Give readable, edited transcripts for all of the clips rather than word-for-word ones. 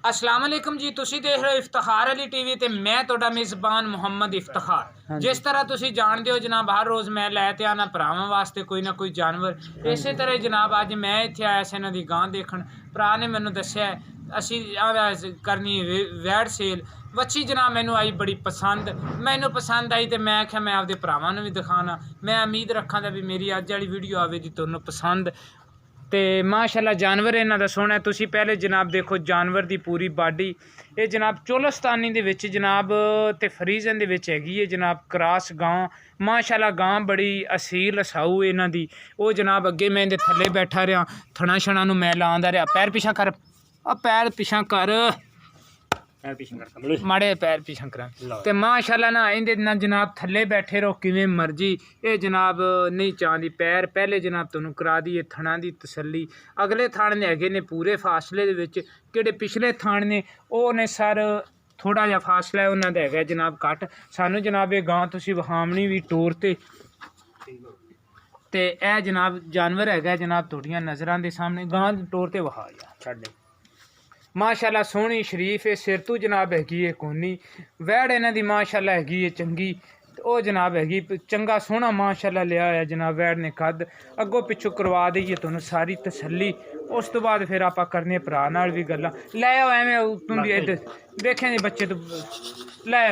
अस्सलाम वालेकुम जी, तुसी देख रहे हो इफ्तिखार अली टीवी ते मैं तुहाडा मेज़बान मुहम्मद इफ्तिखार। जिस तरह तुसी जानते हो जनाब, हर रोज़ मैं लैते आना भरावां वास्ते कोई ना कोई जानवर। इसे तरह जनाब अज मैं इत्थे आया सी इन्हां दी गां देखण। भरा ने मैनू दस्सिया असी करनी वैड़ सेल। वच्छी जनाब मैनू आई बड़ी पसंद, मैनू पसंद आई तो मैं आख्या मैं आपदे भरावां नूं भी दिखाना। मैं उम्मीद रखा दा भी मेरी अज वाली वीडियो आवेगी तुहानूं पसंद। तो माशाल्लाह जानवर इन्हां दा सोहना है। तुसी पहले जनाब देखो जानवर दी पूरी बाडी। ये जनाब चोलस्तानी दे विच जनाब ते फरीजन दे विच हैगी है जनाब क्रॉस गां। माशाल्लाह गां बड़ी असील असाऊ है इन्हां दी। वो जनाब अगे मैं इहदे थल्ले बैठा रहा, थणा छणा नूं मैं लांदा रहा। पैर पिछा कर, पैर पिछा कर, माड़े पैर पिछा करा। तो माशाल्लाह ना इंदे ना जनाब थल्ले बैठे रहो किवें मर्जी। ये जनाब नहीं चाहती पैर पहले जनाब तुहानूं करा दी थणा दी तसल्ली। अगले थान ने हैगे ने पूरे फासले दे विच, किहड़े पिछले थान ने ओह ने सर थोड़ा जिहा फासला है उन्हां दा हैगा जनाब घट। सानूं जनाब ये गां तुसीं विखावणी भी टोर ते ए जनाब जानवर हैगा जनाब तुहाड़ियां नज़रां दे सामने। गां टोर ते विखा जा छड्ड। माशाल्लाह सोहनी शरीफ है, सिर तू जनाब हैगी है कोनी। वैड़ इन्हां दी माशाल्लाह हैगी है चंगी। ਉਹ जनाब हैगी चंगा सोहना माशाल्लाह लिया है जनाब वैड़ ने कद। अगों पिछों करवा देइए तुहानूं सारी तसल्ली। उस तो बाद फिर आप करने भरा नाल भी गल्लां। लै आओ एवें तुम भी इधर देखें जी बच्चे तो लै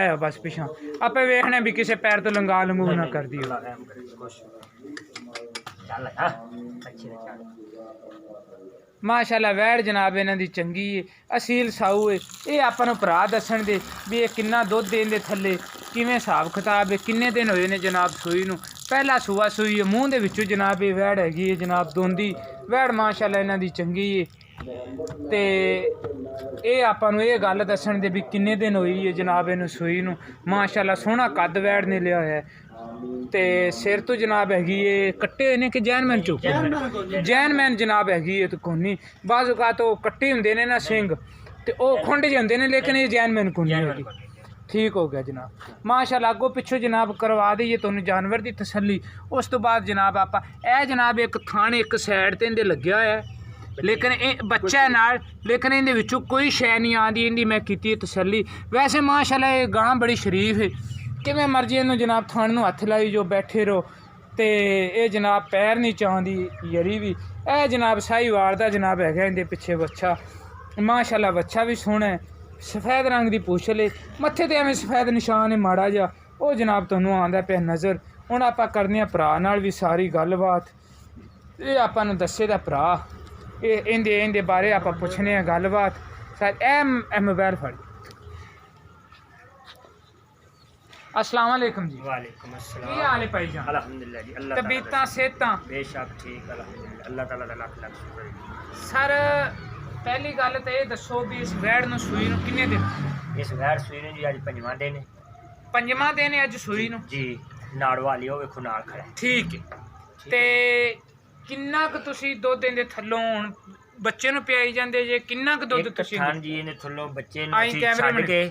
आओ बस पिछां आपे वेखने भी किसी पैर तो लंगा लंगू ना कर दियो। माशाल्लाह वैड़ जनाब इन्हां दी चंगी है, असील साऊ है। ये आपां नूं भरा दस्सण दे भी ये किन्ना दुध देंदे थल्ले, किवें हिसाब किताब है, किन्ने दिन होए ने जनाब सूई नूं। पहला सूआ सूई है, मूँह दे विचों जनाब ये वैड़ हैगी है जनाब दोंदी वैड़। माशाल्लाह इन्हां दी चंगी है। ते ये आपां नूं ये गल दस्सण दे भी किन्ने दिन होई है जनाब इनूं सूई नूं। माशाल्लाह सोहना कद वैड़ ने लिया है। ते सिर तो जनाब हैगी है कट्टे ने कि जैनमैन चो जैनमैन जनाब हैगी है तो कोनी। बाज़ औकात तो कट्टे हुंदे ने ना सिंग ते ओह खुंड जे हुंदे ने, लेकिन ये जैनमैन कोनी हैगी। ठीक हो गया जनाब। माशाल्लाह अगों पिछों जनाब करवा देइए तुहानूं जानवर दी तसल्ली। उस तो बाद जनाब आपां ए जनाब एक थान एक साइड ते इहदे लग्या होया है, लेकिन ये बच्चा है नाल, लेकिन इहदे विचों कोई शै नहीं आंदी। इहदी मैं कीती तसल्ली। वैसे माशाल्लाह ये गां बड़ी शरीफ है, किवें मर्जी इन्हूं जनाब थान नूं हत्थ लाई जो बैठे रहो। तो ये जनाब पैर नहीं चाहती यरी भी। ए जनाब साहीवाल दा जनाब हैगा इहदे पिछे बच्चा। माशाल्लाह बच्चा भी सोहना है, सफ़ेद रंग दी पूछल है, मत्थे ते एवें सफ़ेद निशान है माड़ा जिहा। वो जनाब तुहानूं आंदा पिया नज़र। हुण आपां करने आ भरा नाल भी सारी गलबात। ये आपां नूं दस्से दा भरा इहदे बारे आपां पुछने आ गलबात। ए मोबाइल फड़। अस्सलाम वालेकुम जी। वालेकुम अस्सलाम। की हाल है भाईजान? अल्हम्दुलिल्लाह जी, अल्लाह ताला तबीयतां सेहतां बेशक ठीक अल्हम्दुलिल्लाह, अल्लाह ताला दा लख लख शुक्र है। सर पहली गल तो ये दसो भी इस वैड़ नूं सूई नूं किन्ने दिन? इस वैड़ सूई नूं जी अज पंजवां दिन है। पंजवां दिन है अज सूई नूं जी। नाड़ वाली हो वेखो नाल खड़ा है। ठीक है। ते किन्ना क तुसी दुध इहदे थल्लों हुण बच्चे नूं पियाई जांदे जे? किन्ना क दुध एक तुसी? थन जी इहने थल्लों बच्चे नूं आई ਅਸੀਂ कैमरे ਛੱਡ में के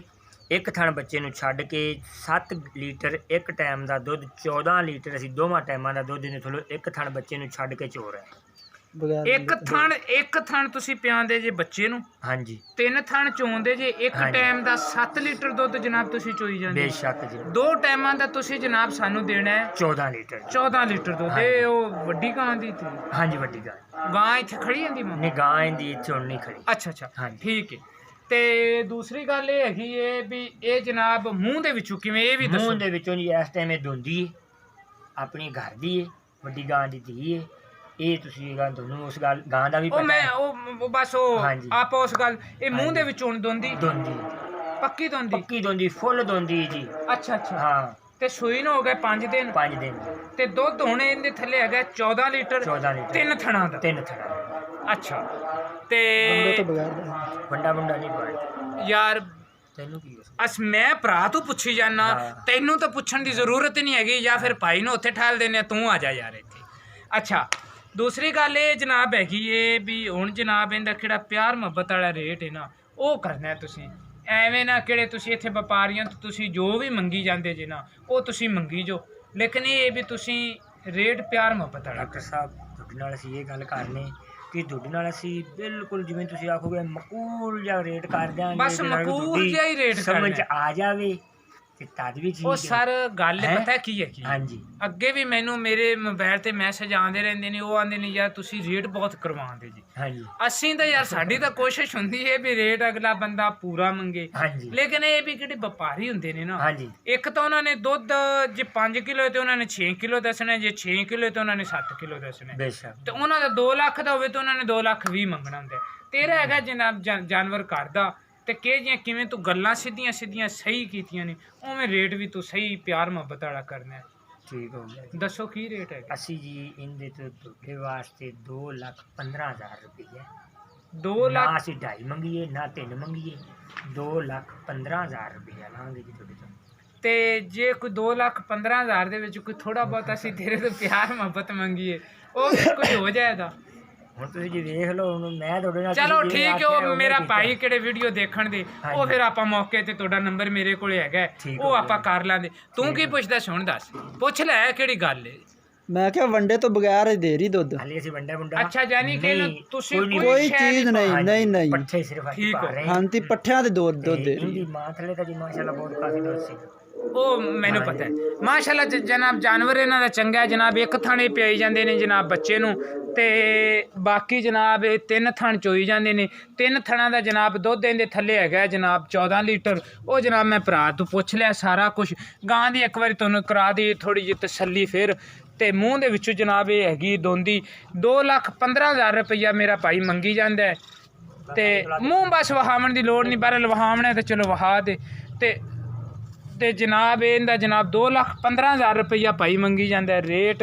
एक थन बच्चे नूं छड्ड के 7 लीटर एक टाइम ਦਾ ਦੁੱਧ 14 ਲੀਟਰ ਅਸੀਂ ਦੋਵਾਂ ਟਾਈਮਾਂ ਦਾ ਦੁੱਧ ਇਹਨੇ ਥੱਲੋਂ ਇੱਕ ਥਣ ਬੱਚੇ ਨੂੰ ਛੱਡ ਕੇ ਚੋ ਰਹੇ। एक थण तुसी पियांदे जे बच्चे नूं? हाँ जी। 3 थण चोंदे जे एक हाँ जी। टाइम दा 7 लीटर दुध जनाब तुसी चोई जांदे? बेशक जी। 2 टाइमां दा तुसी जनाब सानू देना है 14 लीटर। 14 लीटर दुध। हाँ ये ओ वड्डी गां दी थी? हाँ जी वड्डी गां। गां इत्थे खड़ी आंदी मां? नहीं गां इंदी इत्थे हुण नहीं खड़ी। अच्छा अच्छा हाँ जी। ठीक है। ते दूसरी गल ये हैगी है भी ये जनाब मूँह दे विचों किवें ये भी दसो। मूँह दे विचों जी इस टाइम दोंदी है अपनी घर दी है, वड्डी गां दी धी है। ये तुसीं तुहानूं उस गल गां दा भी ओ पता मैं है। ओ बस ओ हाँ जी। आप उस गल ये हाँ मूँह दे जी। विचों दोंदी दोंदी पक्की दोंदी? पक्की दोंदी फुल दोंदी जी। अच्छा अच्छा। हाँ। ते सूई नूं हो गए 5 दिन? 5 दिन ते दुध हुण इहदे थल्ले हैगा 14 लीटर 14 लीटर 3 थणां दा? 3 थड़ा। अच्छा। ते वंडा वंडा नहीं पाया यार तेनू की दस। अस मैं भरा तू पुछी जाना, हाँ। तेनू तो पुछण दी जरूरत ही नहीं हैगी। या फिर भाई नूं उत्थे ठहल देने तू आ जा यार इत्थे। अच्छा दूसरी गल ये जनाब हैगी है भी हुण जनाब इहदा किहड़ा प्यार मुहब्बत वाला रेट है ना वो करना है तुसीं। ਐਵੇਂ ना किहड़े तुसीं इत्थे व्यापारियां तो तुसीं जो भी मंगी जांदे जे ना वो तुसीं मंगी जो, लेकिन ये भी तुसीं रेट प्यार मुहब्बत वाला। डॉक्टर साहब ਤੁਹਾਡੇ ਨਾਲ ਅਸੀਂ ਇਹ ਗੱਲ ਕਰਨੇ ਕਿ ਦੁੱਧ ਨਾਲ ਅਸੀਂ ਬਿਲਕੁਲ ਜਿਵੇਂ ਤੁਸੀਂ ਆਖੋਗੇ ਮਕੂਲ ਜਿਹਾ ਰੇਟ ਕਰ ਦਿਆਂਗੇ ਬਸ ਜਿਹਨਾਂ ਨੂੰ ਮਕੂਲ ਤੁਹਾਡੀ ਜਿਹਾ ਹੀ ਰੇਟ ਸਮਝ ਕਰਨਾ। ਆ ਜਾਵੇ ਤੇ ਤਦ ਵੀ ਠੀਕ ਉਹ ਹੈ। ਸਰ ਗੱਲ ਹੈਂ? ਪਤਾ ਕੀ ਹੈ ਕੀ ਹਾਂਜੀ ਅੱਗੇ ਵੀ ਮੈਨੂੰ ਮੇਰੇ ਮੋਬਾਈਲ ਤੇ ਮੈਸੇਜ ਆਉਂਦੇ ਰਹਿੰਦੇ ਨੇ, ਉਹ ਆਉਂਦੇ ਨੇ ਯਾਰ ਤੁਸੀਂ ਰੇਟ ਬਹੁਤ ਕਰਵਾਉਂਦੇ ਜੀ। ਹਾਂਜੀ ਅਸੀਂ ਤਾਂ ਯਾਰ ਸਾਡੀ ਤਾਂ ਕੋਸ਼ਿਸ਼ ਹੁੰਦੀ ਹੈ ਵੀ ਰੇਟ ਅਗਲਾ ਬੰਦਾ ਪੂਰਾ ਮੰਗੇ, ਹਾਂਜੀ ਲੇਕਿਨ ਇਹ ਵੀ ਜਿਹੜੇ ਵਪਾਰੀ ਹੁੰਦੇ ਨੇ ਨਾ, ਹਾਂਜੀ ਇੱਕ ਤਾਂ ਉਹਨਾਂ ਨੇ ਦੁੱਧ ਜੇ 5 ਕਿਲੋ ਤੇ ਉਹਨਾਂ ਨੇ 6 ਕਿਲੋ ਦੱਸਣਾ, ਜੇ 6 ਕਿਲੋ ਤੇ ਉਹਨਾਂ ਨੇ 7 ਕਿਲੋ ਦੱਸਣਾ, ਬੇਸ਼ੱਕ ਤੇ ਉਹਨਾਂ ਦਾ 2 ਲੱਖ ਦਾ ਹੋਵੇ ਤਾਂ ਉਹਨਾਂ ਨੇ 2 ਲੱਖ 20 ਮੰਗਣਾ ਹੁੰਦਾ। ਤੇਰਾ ਹੈਗਾ ਜਨਾਬ ਜਾਨਵਰ ਘਰ ਦਾ, ਤੇ ਕਿਵੇਂ ਤੂੰ ਗੱਲਾਂ ਸਿੱਧੀਆਂ ਸਿੱਧੀਆਂ ਸਹੀ ਕੀਤੀਆਂ ਨੇ, ਉਵੇਂ ਰੇਟ ਵੀ ਤੂੰ ਸਹੀ ਪਿਆਰ ਮੁਹੱਬਤ ਵਾਲਾ ਕਰਨਾ ਹੈ। ਠੀਕ ਹੋ ਗਿਆ ਜੀ। ਦੱਸੋ ਕੀ ਰੇਟ ਹੈ? ਅਸੀਂ ਜੀ ਇਹਦੇ ਤੋਂ ਤੁਹਾਡੇ ਵਾਸਤੇ 2,15,000 ਰੁਪਏ 2 ਨਾ ਲੱਖ ਅਸੀਂ 2.5 ਮੰਗੀਏ ਨਾ 3 ਮੰਗੀਏ, 2,15,000 ਰੁਪਏ ਲਾਂਗੇ ਜੀ ਤੁਹਾਡੇ ਤੋਂ। ਤੇ ਜੇ ਕੋਈ 2,15,000 ਦੇ ਵਿੱਚ ਕੋਈ ਥੋੜਾ ਬਹੁਤ ਅਸੀਂ ਤੇਰੇ ਤੋਂ ਪਿਆਰ ਮੁਹੱਬਤ ਮੰਗੀਏ, ਉਹ ਵੀ ਕੁਝ ਹੋ ਜਾਏਗਾ। ਹੁਣ ਤੁਸੀਂ ਜੀ ਵੇਖ ਲਓ, ਹੁਣ ਮੈਂ ਤੁਹਾਡੇ ਨਾਲ ਚਲੋ ਤੁਸੀਂ ਠੀਕ ਹੈ, ਆਖਿਆ ਉਹ ਉਵੇਂ ਮੇਰਾ ਕੀਤਾ। ਭਾਈ ਕਿਹੜੇ ਵੀਡੀਓ ਦੇਖਣ ਦੇ, ਉਹ ਹਾਂਜੀ। ਫਿਰ ਆਪਾਂ ਮੌਕੇ ਤੇ ਤੁਹਾਡਾ ਨੰਬਰ ਮੇਰੇ ਕੋਲੇ ਹੈਗਾ ਹੈ, ਠੀਕ ਉਹ ਹੋ ਆਪਾਂ ਗਿਆ। ਕਰ ਲਾਂਦੇ। ਤੂੰ ਕੀ ਪੁੱਛਦਾ ਸੁਣ ਦੱਸ, ਪੁੱਛ ਲੈ ਕਿਹੜੀ ਗੱਲ ਹੈ। ਮੈਂ ਕਿਹਾ ਵੰਡੇ ਤੋਂ ਬਗੈਰ ਹੀ ਦੇ ਰਹੀ ਦੁੱਧ। ਹਾਲੇ ਅਸੀਂ ਵੰਡਾ ਮੁੰਡਾ ਅੱਛਾ ਯਾਨੀ ਕਿ ਨਹੀਂ, ਤੁਸੀਂ ਕੋਈ ਨਹੀਂ, ਕੋਈ ਸ਼ੈ ਚੀਜ਼ ਨਹੀਂ ਹਾਂਜੀ, ਨਹੀਂ ਨਹੀਂ ਪੱਠੇ ਸਿਰਫ ਅਸੀਂ ਠੀਕ ਪਾ ਹੋ। ਰਹੇ ਹਾਂ। ਹਾਂਜੀ ਪੱਠਿਆਂ ਦੇ ਦੁੱਧ ਦੇ ਰਹੀ। ਇਹਦੀ ਮਾਂ ਥਲੇ ਤਾਂ ਜੀ ਮਾਸ਼ਾਅੱਲਾ ਬਹੁਤ ਕਾਫੀ ਦੁੱਧ ਸੀ। ਉਹ ਮੈਨੂੰ ਪਤਾ ਹੈ ਮਾਸ਼ਾਅੱਲਾ ਜਨਾਬ, ਜਾਨਵਰ ਇਹਨਾਂ ਦਾ ਚੰਗਾ ਹੈ ਜਨਾਬ। ਇੱਕ ਥਾਣੇ ਪਿਆਈ ਜਾਂਦੇ ਨੇ ਜਨਾਬ ਬੱਚੇ ਨੂੰ, ਤੇ ਬਾਕੀ ਜਨਾਬ ਇਹ 3 ਥਣ ਚੋਈ ਜਾਂਦੇ ਨੇ। 3 ਥਣਾਂ ਦਾ ਜਨਾਬ ਦੁੱਧ ਇਹਦੇ ਥੱਲੇ ਹੈਗਾ ਜਨਾਬ 14 ਲੀਟਰ। ਉਹ ਜਨਾਬ ਮੈਂ ਭਰਾ ਤੋਂ ਪੁੱਛ ਲਿਆ ਸਾਰਾ ਕੁਝ। ਗਾਂ ਦੀ ਇੱਕ ਵਾਰੀ ਤੁਹਾਨੂੰ ਕਰਾ ਦੀ ਥੋੜੀ ਜਿਹੀ ਤਸੱਲੀ, ਫਿਰ ਤੇ ਮੂੰਹ ਦੇ ਵਿੱਚੋਂ ਜਨਾਬ ਇਹ ਹੈਗੀ ਦੋਂਦੀ। 2,15,000 ਰੁਪਈਆ ਮੇਰਾ ਭਾਈ ਮੰਗੀ ਜਾਂਦਾ ਹੈ, ਤੇ ਮੂੰਹ ਬਸ ਵਹਾਵਣ ਦੀ ਲੋੜ ਨਹੀਂ, ਪਰ ਵਹਾਵਣਾ ਤੇ ਚਲੋ ਵਹਾ ਦੇ। ਤੇ ਜਨਾਬ ਇਹਦਾ ਜਨਾਬ 2,15,000 ਰੁਪਈਆ ਭਾਈ ਮੰਗੀ ਜਾਂਦਾ ਰੇਟ।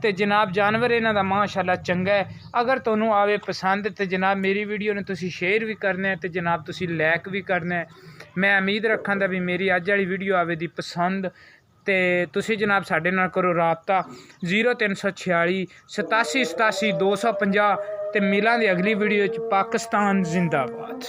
ਤੇ ਜਨਾਬ ਜਾਨਵਰ ਇਹਨਾਂ ਦਾ ਮਾਸ਼ਾਅੱਲਾ ਚੰਗਾ ਹੈ। ਅਗਰ ਤੁਹਾਨੂੰ ਆਵੇ ਪਸੰਦ ਤੇ ਜਨਾਬ ਮੇਰੀ ਵੀਡੀਓ ਨੂੰ ਤੁਸੀਂ ਸ਼ੇਅਰ ਵੀ ਕਰਨਾ ਹੈ, ਤੇ ਜਨਾਬ ਤੁਸੀਂ ਲਾਈਕ ਵੀ ਕਰਨਾ ਹੈ। ਮੈਂ ਉਮੀਦ ਰੱਖਾਂਗਾ ਵੀ ਮੇਰੀ ਅੱਜ ਵਾਲੀ ਵੀਡੀਓ ਆਵੇ ਦੀ ਪਸੰਦ, ਤੇ ਤੁਸੀਂ ਜਨਾਬ ਸਾਡੇ ਨਾਲ ਕਰੋ ਰਾਬਤਾ 0346 87 87 250। ਤੇ ਮਿਲਾਂਗੇ ਅਗਲੀ ਵੀਡੀਓ 'ਚ। ਪਾਕਿਸਤਾਨ ਜ਼ਿੰਦਾਬਾਦ।